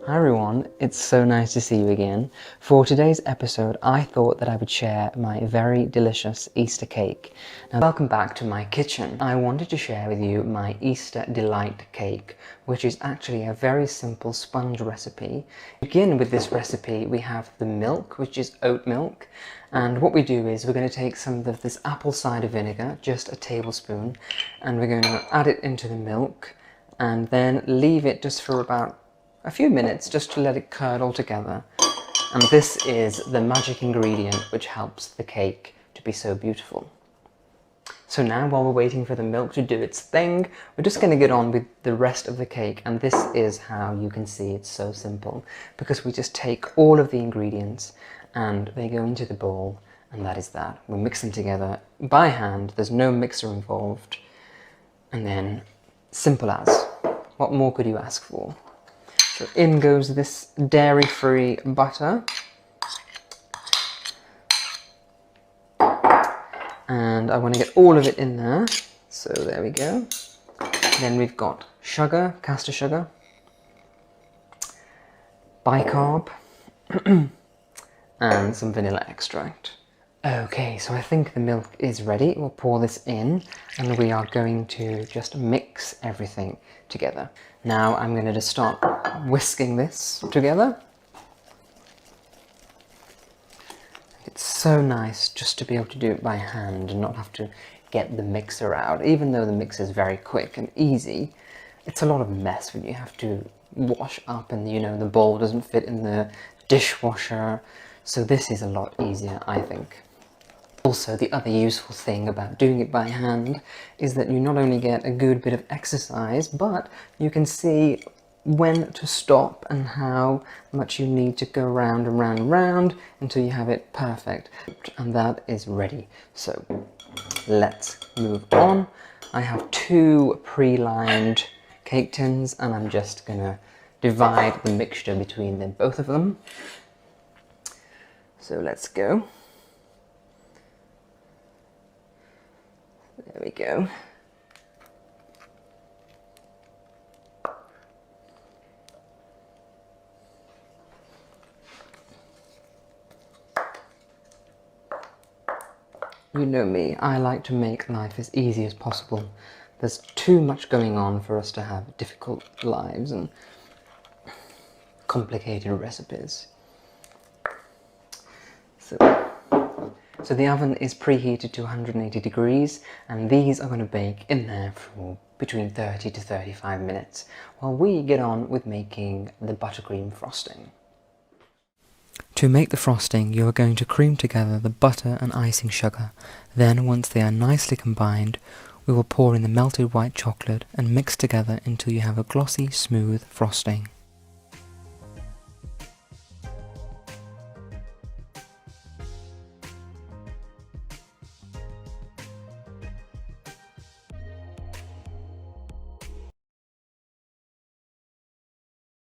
Hi everyone, it's so nice to see you again. For today's episode, I thought that I would share my very delicious Easter cake. Now, welcome back to my kitchen. I wanted to share with you my Easter Delight cake, which is actually a very simple sponge recipe. To begin with this recipe, we have the milk, which is oat milk. And what we do is we're going to take some of this apple cider vinegar, just a tablespoon, and we're going to add it into the milk and then leave it just for about a few minutes just to let it curdle together. And this is the magic ingredient which helps the cake to be so beautiful. So now, while we're waiting for the milk to do its thing, we're just going to get on with the rest of the cake. And this is how you can see it's so simple, because we just take all of the ingredients and they go into the bowl, and that is that. We mix them together by hand, there's no mixer involved, and then simple as. What more could you ask for? So in goes this dairy-free butter. And I want to get all of it in there. So there we go. Then we've got sugar, caster sugar, bicarb, and some vanilla extract. Okay, so I think the milk is ready. We'll pour this in and we are going to just mix everything together. Now I'm going to just start whisking this together. It's so nice just to be able to do it by hand and not have to get the mixer out. Even though the mixer is very quick and easy, it's a lot of mess when you have to wash up and, you know, the bowl doesn't fit in the dishwasher. So this is a lot easier, I think. Also, the other useful thing about doing it by hand is that you not only get a good bit of exercise, but you can see when to stop and how much you need to go round and round and round until you have it perfect. And that is ready. So let's move on. I have 2 pre-lined cake tins and I'm just gonna divide the mixture between them, both of them. So let's go. There we go. You know me, I like to make life as easy as possible. There's too much going on for us to have difficult lives and complicated recipes. So the oven is preheated to 180 degrees and these are going to bake in there for between 30 to 35 minutes while we get on with making the buttercream frosting. To make the frosting, you are going to cream together the butter and icing sugar. Then, once they are nicely combined, we will pour in the melted white chocolate and mix together until you have a glossy, smooth frosting.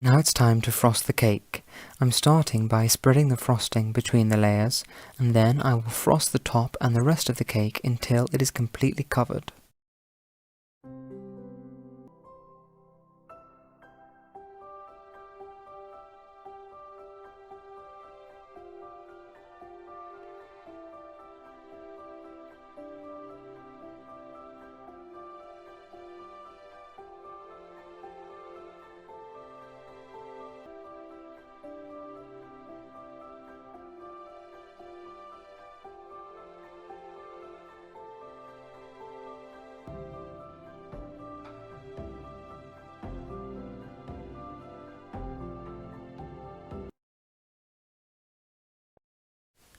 Now it's time to frost the cake. I'm starting by spreading the frosting between the layers, and then I will frost the top and the rest of the cake until it is completely covered.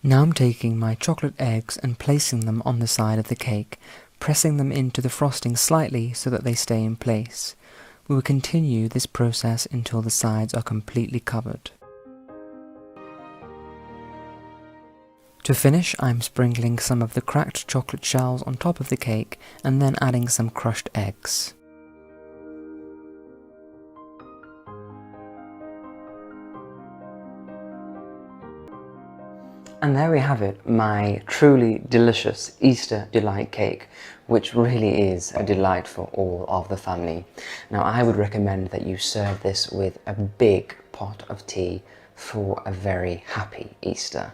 Now I'm taking my chocolate eggs and placing them on the side of the cake, pressing them into the frosting slightly so that they stay in place. We will continue this process until the sides are completely covered. To finish, I'm sprinkling some of the cracked chocolate shells on top of the cake and then adding some crushed eggs. And there we have it, my truly delicious Easter Delight cake, which really is a delight for all of the family. Now I would recommend that you serve this with a big pot of tea for a very happy Easter.